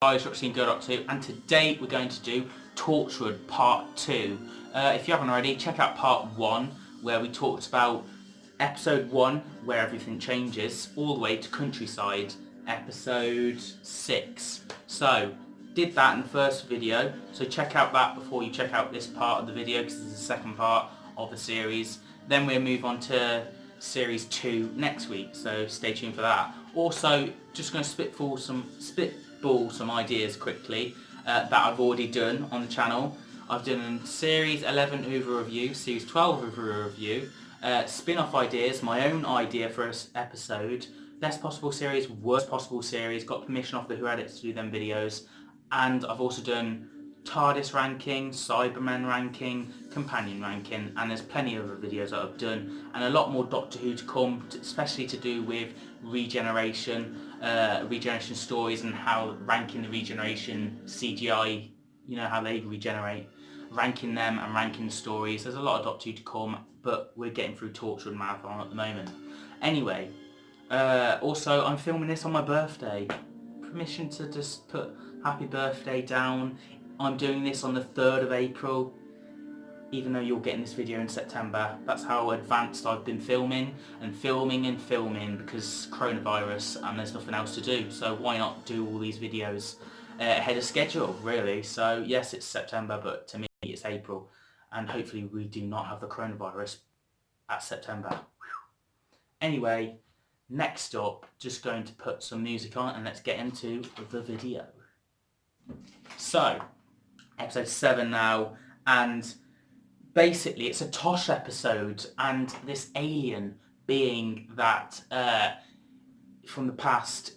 guys, you're seeing Go 2, and today we're going to do Torchwood Part 2. If you haven't already, check out Part 1, where we talked about Episode 1, where everything changes, all the way to Countryside, Episode 6. So, did that in the first video, so check out that before you check out this part of the video, because this is the second part of the series. Then we'll move on to Series 2 next week, so stay tuned for that. Also, just going to spitball some ideas quickly that I've already done on the channel. I've done Series 11 over review, Series 12 over review, spin-off ideas, my own idea for an episode, best possible series, worst possible series, got permission off the Who Edits to do them videos, and I've also done TARDIS ranking, Cybermen ranking, companion ranking, and there's plenty of other videos that I've done, and a lot more Doctor Who to come, especially to do with regeneration, regeneration stories, and how ranking the regeneration CGI, you know how they regenerate, ranking them and ranking the stories. There's a lot of Doctor Who to come, but we're getting through Torchwood Marathon at the moment. Anyway, also I'm filming this on my birthday. Permission to just put happy birthday down. I'm doing this on the 3rd of April, even though you're getting this video in September. That's how advanced I've been filming because coronavirus and there's nothing else to do. So why not do all these videos ahead of schedule, really? So yes, it's September, but to me it's April, and hopefully we do not have the coronavirus at September. Anyway, next up, just going to put some music on and let's get into the video. So, episode 7 now, and basically it's a Tosh episode, and this alien being that from the past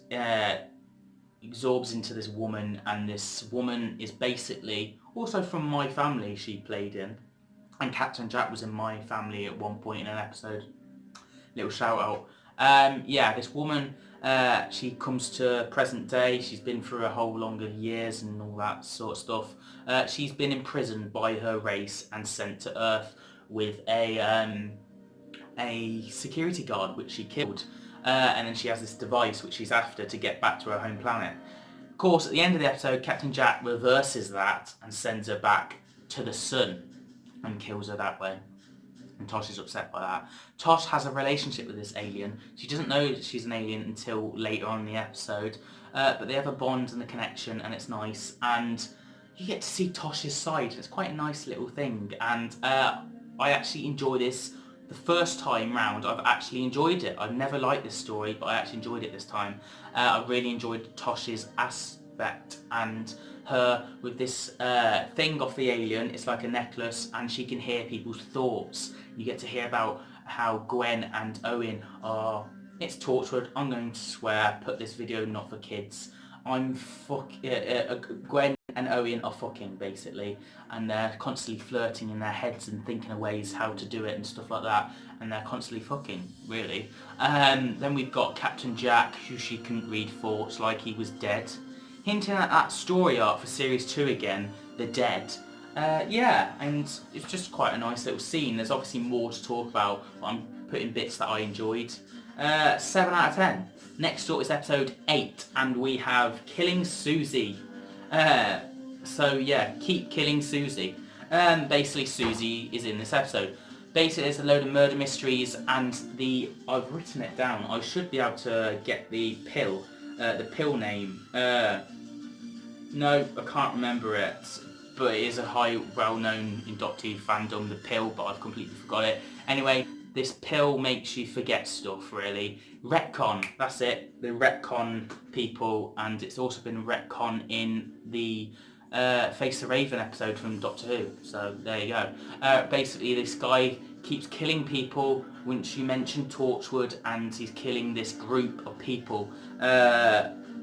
absorbs into this woman, and this woman is basically also from my family she played in, and Captain Jack was in my family at one point in an episode. Little shout out. Yeah, this woman, she comes to present day. She's been through a whole longer years and all that sort of stuff. She's been imprisoned by her race and sent to Earth with a security guard which she killed. And then she has this device which she's after to get back to her home planet. Of course, at the end of the episode, Captain Jack reverses that and sends her back to the sun and kills her that way. And Tosh is upset by that. Tosh has a relationship with this alien. She doesn't know that she's an alien until later on in the episode, but they have a bond and a connection, and it's nice. And you get to see Tosh's side. It's quite a nice little thing, and I actually enjoy this. The first time round, I've actually enjoyed it. I've never liked this story, but I actually enjoyed it this time. I really enjoyed Tosh's aspect and her with this thing off the alien. It's like a necklace, and she can hear people's thoughts. You get to hear about how Gwen and Owen are... It's Torchwood, I'm going to swear, put this video not for kids. Gwen and Owen are fucking, basically, and they're constantly flirting in their heads and thinking of ways how to do it and stuff like that, and they're constantly fucking, really. Then we've got Captain Jack, who she couldn't read thoughts, like he was dead. Hinting at that story arc for Series 2 again, The Dead. Yeah, and it's just quite a nice little scene. There's obviously more to talk about, but I'm putting bits that I enjoyed. 7 out of 10. Next up is episode 8, and we have Killing Susie. So yeah, keep killing Susie. Basically Susie is in this episode. Basically there's a load of murder mysteries, and I've written it down. I should be able to get the pill name. No, I can't remember it, but it is a well-known in Doctor Who fandom, the pill, but I've completely forgot it. Anyway, this pill makes you forget stuff, really. Retcon, that's it, the retcon people, and it's also been retcon in the Face the Raven episode from Doctor Who, so there you go. Basically this guy keeps killing people once you mention Torchwood, and he's killing this group of people,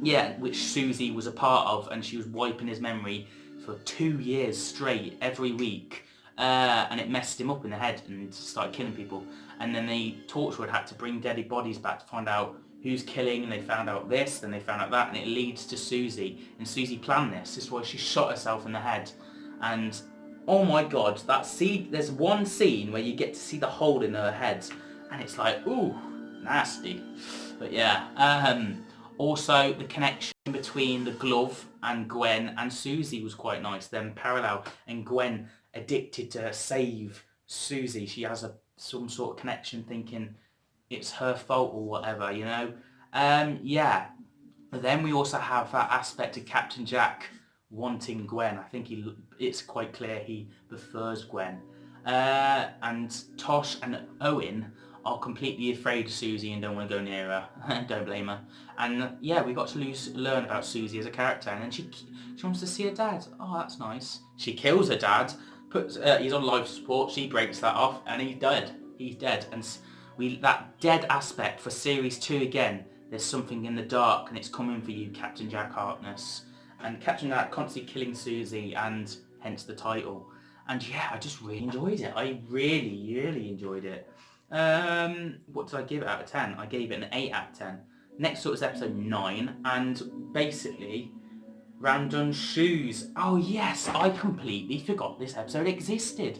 yeah, which Susie was a part of, and she was wiping his memory for 2 years straight, every week. And it messed him up in the head and started killing people. And then Torchwood had to bring dead bodies back to find out who's killing, and they found out this, then they found out that, and it leads to Susie. And Susie planned this. This is why she shot herself in the head. And oh my god, there's one scene where you get to see the hole in her head, and it's like, ooh, nasty. But yeah, Also, the connection between the glove and Gwen and Susie was quite nice, them parallel, and Gwen addicted to save Susie. She has some sort of connection thinking it's her fault or whatever, you know. Yeah. But then we also have that aspect of Captain Jack wanting Gwen. I think it's quite clear he prefers Gwen. And Tosh and Owen are completely afraid of Susie and don't want to go near her. Don't blame her. And yeah, we got to learn about Susie as a character. And then she wants to see her dad. Oh, that's nice. She kills her dad. He's on life support. She breaks that off, and he's dead. He's dead. And that dead aspect for series 2 again. There's something in the dark, and it's coming for you, Captain Jack Harkness. And Captain Jack constantly killing Susie, and hence the title. And yeah, I just really enjoyed it. I really, really enjoyed it. What did I give it out of 10? I gave it an 8 out of 10. Next up is episode 9, and basically, Random Shoes. Oh yes, I completely forgot this episode existed.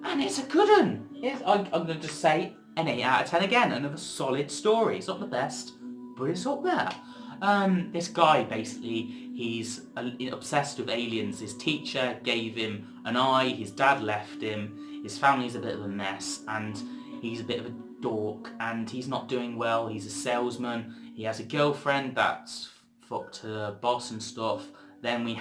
And it's a good one. I'm going to just say an 8 out of 10 again. Another solid story. It's not the best, but it's up there. This guy, basically, he's obsessed with aliens. His teacher gave him an eye. His dad left him. His family's a bit of a mess. And he's a bit of a dork. And he's not doing well. He's a salesman. He has a girlfriend that's fucked her boss and stuff. Then we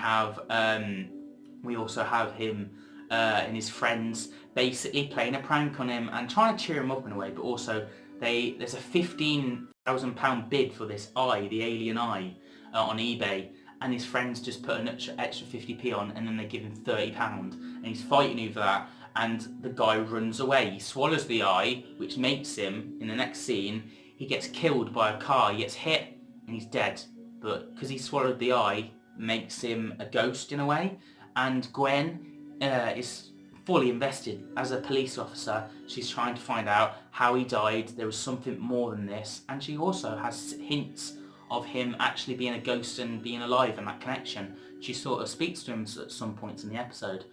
also have him and his friends basically playing a prank on him and trying to cheer him up in a way, but also there's a £15,000 bid for this eye, the alien eye, on eBay, and his friends just put an extra 50p on, and then they give him £30, and he's fighting over that, and the guy runs away. He swallows the eye, which makes him, in the next scene, he gets killed by a car. He gets hit and he's dead, but because he swallowed the eye, makes him a ghost in a way. And Gwen is fully invested as a police officer. She's trying to find out how he died. There was something more than this, and she also has hints of him actually being a ghost and being alive, and that connection. She sort of speaks to him at some points in the episode,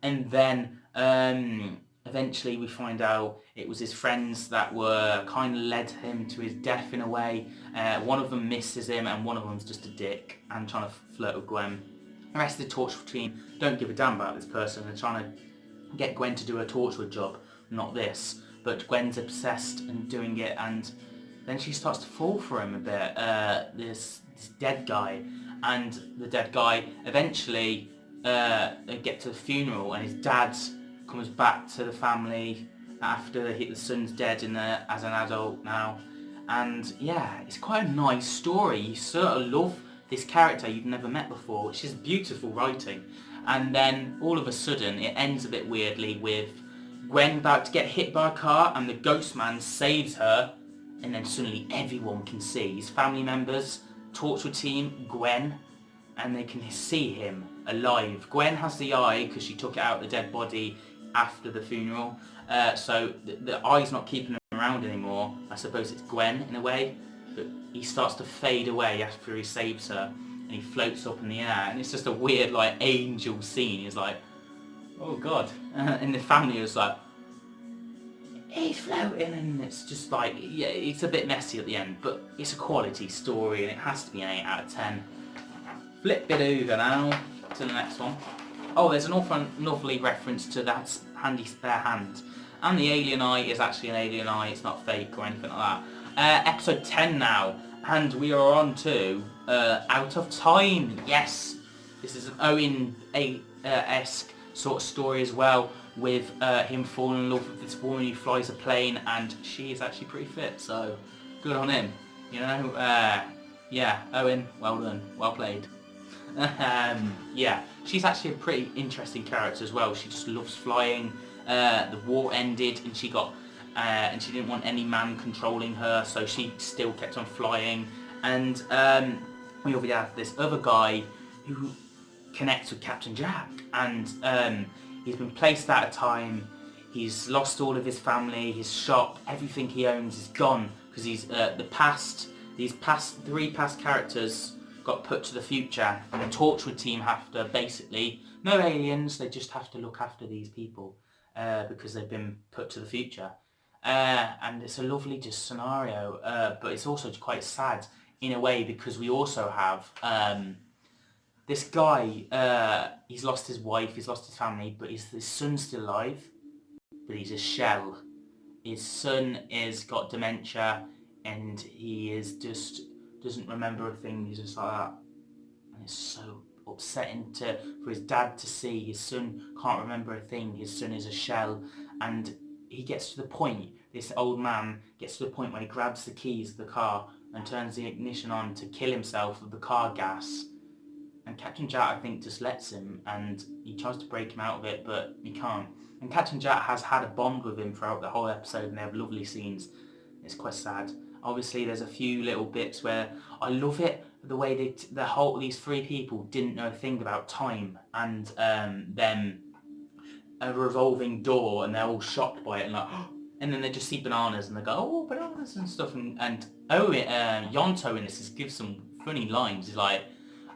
and then eventually we find out it was his friends that were kind of led him to his death in a way. One of them misses him, and one of them's just a dick and trying to flirt with Gwen. The rest of the Torchwood team don't give a damn about this person. They're trying to get Gwen to do a Torchwood job, not this. But Gwen's obsessed and doing it, and then she starts to fall for him a bit. This dead guy, and the dead guy eventually they get to the funeral, and his dad comes back to the family after the son's dead as an adult now. And yeah, it's quite a nice story. You sort of love this character you've never met before, which is beautiful writing. And then all of a sudden it ends a bit weirdly with Gwen about to get hit by a car, and the ghost man saves her, and then suddenly everyone can see his family members, Torchwood team, Gwen, and they can see him alive. Gwen has the eye because she took it out of the dead body after the funeral, so the eye's not keeping him around anymore. I suppose it's Gwen in a way, but he starts to fade away after he saves her, and he floats up in the air, and it's just a weird like angel scene. He's like, oh god, and the family is like, he's floating, and it's just like, yeah, it's a bit messy at the end, but it's a quality story and it has to be an 8 out of 10. Flip it over now to the next one. Oh, there's an awful lovely reference to that handy spare hand, and the alien eye is actually an alien eye, it's not fake or anything like that. Episode 10 now, and we are on to Out of Time. Yes, this is an Owen-esque sort of story as well, with him falling in love with this woman who flies a plane, and she is actually pretty fit, so good on him, you know. Yeah, Owen, well done, well played. Yeah, she's actually a pretty interesting character as well. She just loves flying. The war ended, and she got and she didn't want any man controlling her, so she still kept on flying. And we obviously have this other guy who connects with Captain Jack, and he's been placed out of time. He's lost all of his family, his shop, everything he owns is gone, because he's these three past characters got put to the future, and the Torchwood team have to basically, no aliens, they just have to look after these people because they've been put to the future. And it's a lovely just scenario, but it's also quite sad in a way, because we also have this guy. He's lost his wife, he's lost his family, but his son's still alive, but he's a shell. His son is got dementia, and he is just doesn't remember a thing. He's just like that, and it's so upsetting for his dad to see his son can't remember a thing. His son is a shell, and he gets to the point. This old man gets to the point where he grabs the keys of the car and turns the ignition on to kill himself with the car gas. And Captain Jack, I think, just lets him, and he tries to break him out of it, but he can't. And Captain Jack has had a bond with him throughout the whole episode, and they have lovely scenes. It's quite sad. Obviously, there's a few little bits where I love it, the way these three people didn't know a thing about time, and then a revolving door, and they're all shocked by it, and like, and then they just see bananas, and they go, oh, bananas and stuff, and Yonto in this gives some funny lines. He's like,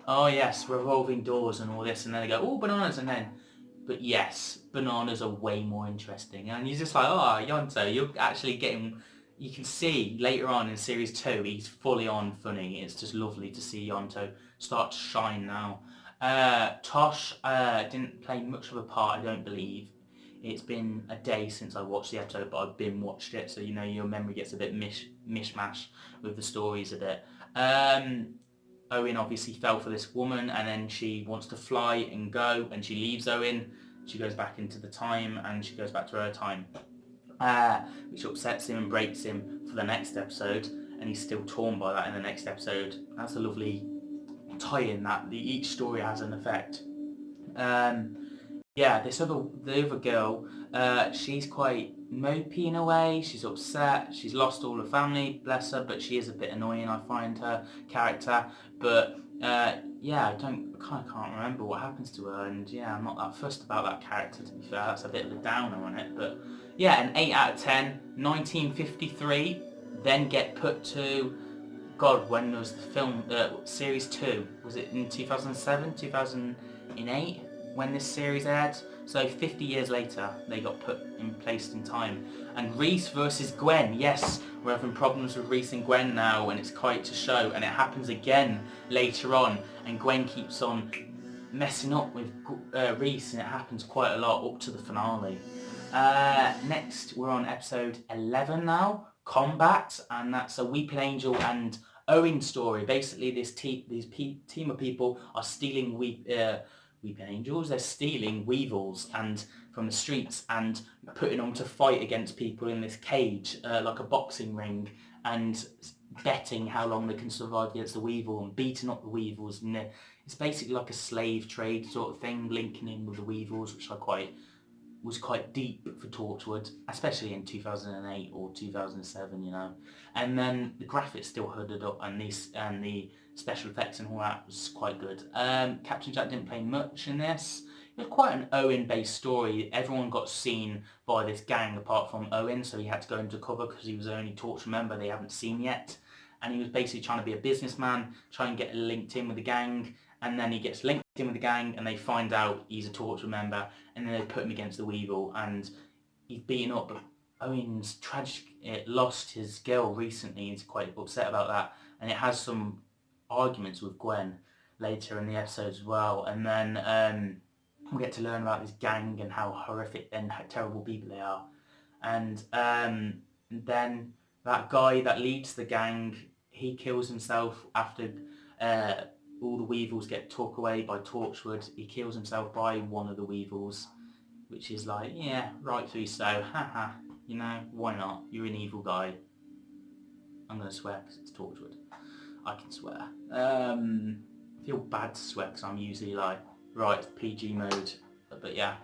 oh yes, revolving doors and all this, and then they go, oh, bananas, and then, but yes, bananas are way more interesting, and you're just like, oh, Yonto, you're actually getting, you can see later on in series 2, he's fully on funny. It's just lovely to see Yonto start to shine now. Tosh didn't play much of a part, I don't believe. It's been a day since I watched the episode, but I've been watched it, so you know your memory gets a bit mishmash with the stories a bit. Owen obviously fell for this woman, and then she wants to fly and go, and she leaves Owen. She goes back into the time, and she goes back to her time, which upsets him and breaks him for the next episode, and he's still torn by that in the next episode. That's a lovely tie-in that each story has an effect. Yeah, the other girl, she's quite mopey in a way. She's upset. She's lost all her family, bless her, but she is a bit annoying, I find, her character. But yeah, I kind of can't remember what happens to her, and yeah, I'm not that fussed about that character, to be fair. That's a bit of a downer on it, but yeah, an 8 out of 10. 1953, then get put to, God, when was the film, series 2? Was it in 2007, 2008? When this series aired? So 50 years later, they got placed in time. And Reese versus Gwen. Yes, we're having problems with Reese and Gwen now, and it's quite to show. And it happens again later on, and Gwen keeps on messing up with Reese, and it happens quite a lot up to the finale. Next, we're on episode 11 now, Combat, and that's a Weeping Angel and Owen story. Basically, these team of people are stealing Weeping Angels. They're stealing weevils and from the streets and putting them to fight against people in this cage, like a boxing ring, and betting how long they can survive against the weevil and beating up the weevils. And it's basically like a slave trade sort of thing, linking in with the weevils, which was quite deep for Torchwood, especially in 2008 or 2007, you know. And then the graphics still hooded up, and the special effects and all that was quite good. Captain Jack didn't play much in this. It was quite an Owen-based story. Everyone got seen by this gang apart from Owen, so he had to go into cover because he was the only Torch member they haven't seen yet. And he was basically trying to be a businessman, try and get linked in with the gang, and then he gets linked in with the gang, and they find out he's a Torchwood member, and then they put him against the weevil, and he's beaten up. But Owen's lost his girl recently, and he's quite upset about that, and it has some arguments with Gwen later in the episode as well, and then we get to learn about this gang and how horrific and how terrible people they are, and then that guy that leads the gang, he kills himself after all the weevils get took away by Torchwood. He kills himself by one of the weevils, which is like, yeah, rightfully so, haha, you know, why not? You're an evil guy. I'm going to swear because it's Torchwood. I can swear. I feel bad to swear because I'm usually like, right, PG mode, but yeah.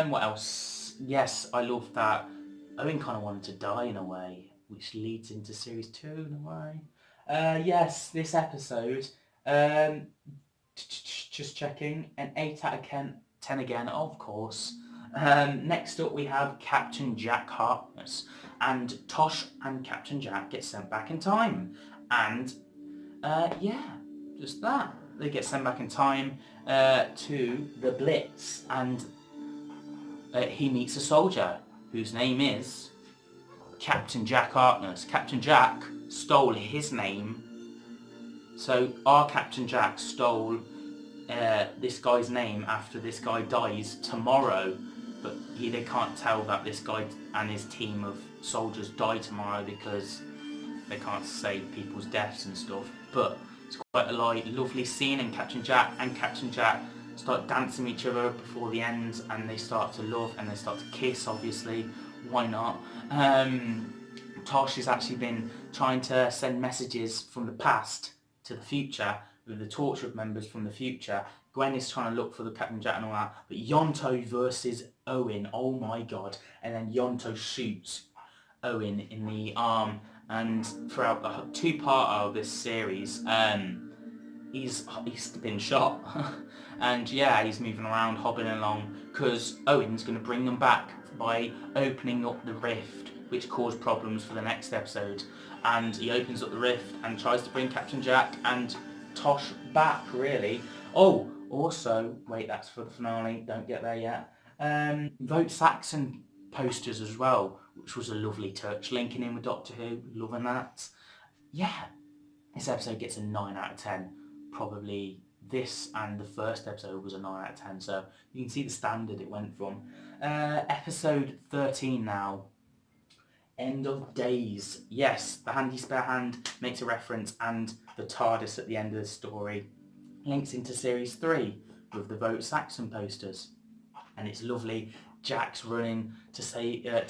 What else? Yes, I love that Owen kind of wanted to die in a way, which leads into series 2 in a way. Yes, this episode, just checking, an 8 out of 10 again, of course. Next up we have Captain Jack Harkness, and Tosh and Captain Jack get sent back in time, and yeah, just that. They get sent back in time to the Blitz, and he meets a soldier whose name is Captain Jack Harkness. Captain Jack stole his name So our Captain Jack stole this guy's name after this guy dies tomorrow, but they can't tell that this guy and his team of soldiers die tomorrow because they can't say people's deaths and stuff. But it's quite a lovely scene, and Captain Jack start dancing with each other before the end, and they start to love and they start to kiss, obviously. Why not? Tosh has actually been trying to send messages from the past to the future with the Torchwood members from the future. Gwen is trying to look for the Captain Jack and all that, but Yonto versus Owen, oh my god, and then Yonto shoots Owen in the arm, and throughout the two-part of this series, he's been shot. And yeah, he's moving around, hobbling along, because Owen's going to bring them back by opening up the rift, which caused problems for the next episode. And he opens up the rift and tries to bring Captain Jack and Tosh back, really. Oh, also, wait, that's for the finale, don't get there yet. Vote Saxon posters as well, which was a lovely touch, linking in with Doctor Who, loving that. Yeah, this episode gets a 9 out of 10. Probably this and the first episode was a 9 out of 10, so you can see the standard it went from. Episode 13 now. End of Days. Yes, the handy spare hand makes a reference, and the TARDIS at the end of the story links into Series 3 with the Vote Saxon posters. And it's lovely. Jack's running to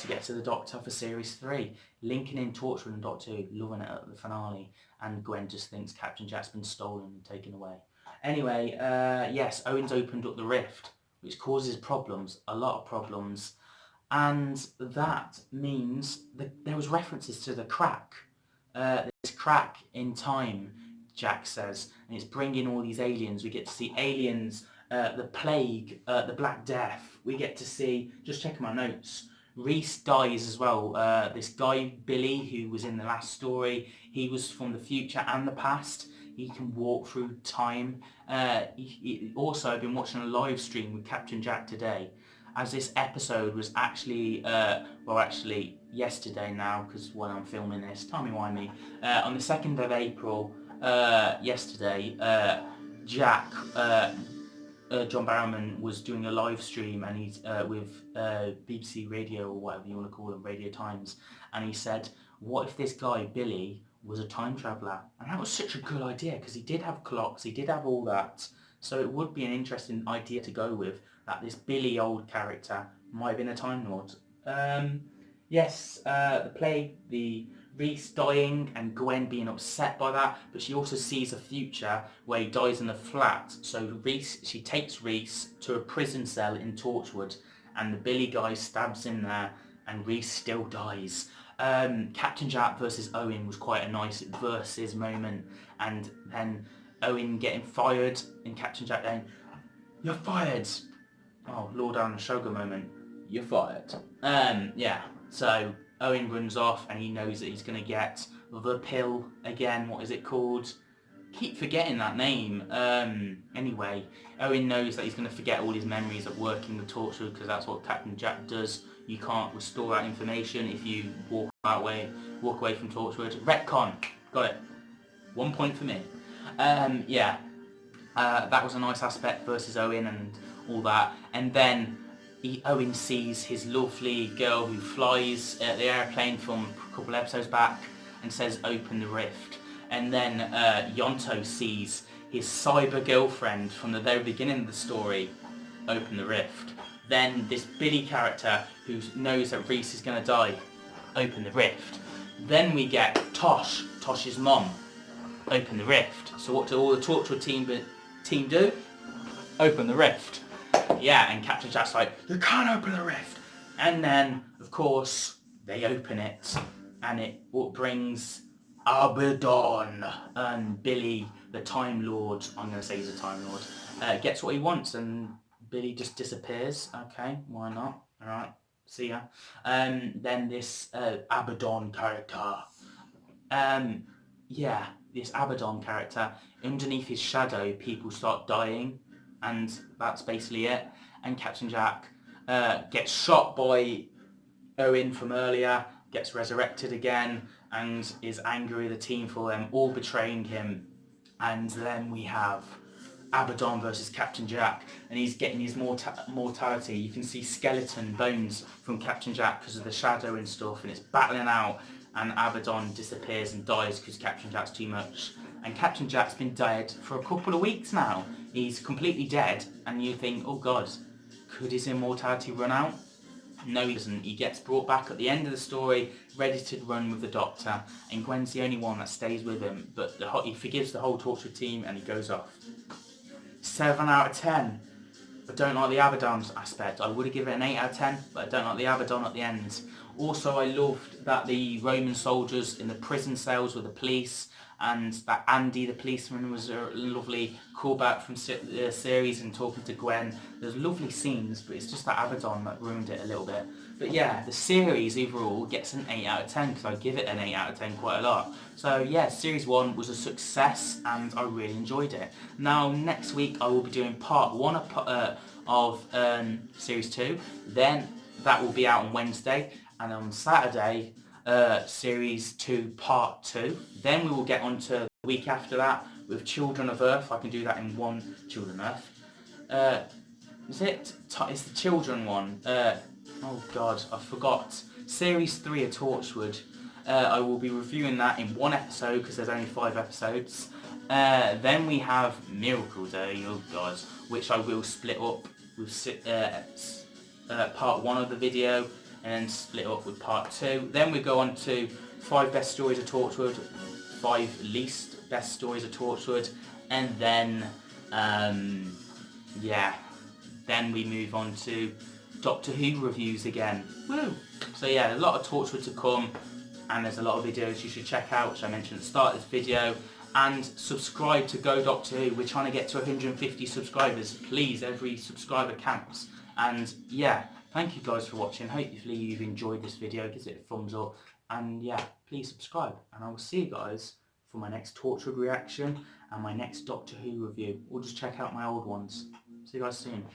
get to the Doctor for Series 3, linking in Torchwood and Doctor Who, loving it at the finale, and Gwen just thinks Captain Jack's been stolen and taken away. Anyway, yes, Owen's opened up the rift, which causes problems, a lot of problems, and that means there was references to the crack. This crack in time, Jack says, and it's bringing all these aliens. We get to see aliens, the plague, the Black Death. We get to see, just checking my notes, Reese dies as well. This guy, Billy, who was in the last story, he was from the future and the past. He can walk through time. Also, I've been watching a live stream with Captain Jack today, as this episode was actually, actually yesterday now, because when I'm filming this, timey-wimey, on the 2nd of April, yesterday, Jack, John Barrowman was doing a live stream, and he's with BBC Radio, or whatever you want to call them, Radio Times, and he said, what if this guy, Billy, was a time traveller? And that was such a good idea, because he did have clocks, he did have all that, so it would be an interesting idea to go with, that this Billy old character might have been a Time Lord. Yes, the plague, the Reese dying and Gwen being upset by that, but she also sees a future where he dies in a flat. So she takes Reese to a prison cell in Torchwood, and the Billy guy stabs in there, and Reese still dies. Captain Jack versus Owen was quite a nice versus moment, and then Owen getting fired and Captain Jack going, "You're fired." Oh, Lord Alan Sugar moment. You're fired. Yeah, so Owen runs off, and he knows that he's going to get the pill again. What is it called? Keep forgetting that name. Anyway, Owen knows that he's going to forget all his memories of working with Torchwood, because that's what Captain Jack does. You can't restore that information if you walk away from Torchwood. Retcon. Got it. 1 point for me. Yeah. That was a nice aspect versus Owen and all that. And then Owen sees his lovely girl who flies the airplane from a couple episodes back and says, "Open the rift." And then Yonto sees his cyber girlfriend from the very beginning of the story, "Open the rift." Then this Billy character who knows that Reese is going to die, "Open the rift." Then we get Tosh's mom, "Open the rift." So what do all the Torchwood team do? Open the rift. Yeah, and Captain Jack's like, "You can't open the rift." And then, of course, they open it, and it brings Abaddon, and Billy, the Time Lord, I'm going to say he's a Time Lord, gets what he wants, and Billy just disappears. Okay, why not? Alright, see ya. Then this Abaddon character, yeah, this Abaddon character, underneath his shadow, people start dying, and that's basically it. And Captain Jack gets shot by Owen from earlier, gets resurrected again, and is angry with the team for them all betraying him. And then we have Abaddon versus Captain Jack, and he's getting his mortality. You can see skeleton bones from Captain Jack because of the shadow and stuff, and it's battling out, and Abaddon disappears and dies because Captain Jack's too much. And Captain Jack's been dead for a couple of weeks now. He's completely dead, and you think, oh god, could his immortality run out? No, he doesn't. He gets brought back at the end of the story, ready to run with the Doctor, and Gwen's the only one that stays with him, but he forgives the whole Torchwood team and he goes off. 7 out of 10. I don't like the Abaddon aspect. I would have given it an 8 out of 10, but I don't like the Abaddon at the end. Also, I loved that the Roman soldiers in the prison cells were the police, and that Andy the policeman was a lovely callback from the series and talking to Gwen. There's lovely scenes, but it's just that Abaddon that ruined it a little bit. But yeah, the series overall gets an 8 out of 10 because I give it an 8 out of 10 quite a lot. So yeah, series 1 was a success and I really enjoyed it. Now next week I will be doing part 1 of series 2. Then that will be out on Wednesday, and on Saturday series 2 part 2. Then we will get on to the week after that with Children of Earth. I can do that in one. Children of Earth. Is it? It's the children one. Oh god, I forgot. Series 3 of Torchwood. I will be reviewing that in one episode because there's only 5 episodes. Then we have Miracle Day, oh god, which I will split up with part 1 of the video and then split up with part 2. Then we go on to 5 best stories of Torchwood, 5 least best stories of Torchwood, and then then we move on to Doctor Who reviews again. Woo! So yeah, there's a lot of Torchwood to come, and there's a lot of videos you should check out, which I mentioned at the start of this video. And subscribe to Go Doctor Who. We're trying to get to 150 subscribers. Please, every subscriber counts. And yeah, thank you guys for watching. Hopefully you've enjoyed this video. Give it a thumbs up. And yeah, please subscribe. And I will see you guys for my next Torchwood reaction and my next Doctor Who review. Or just check out my old ones. See you guys soon.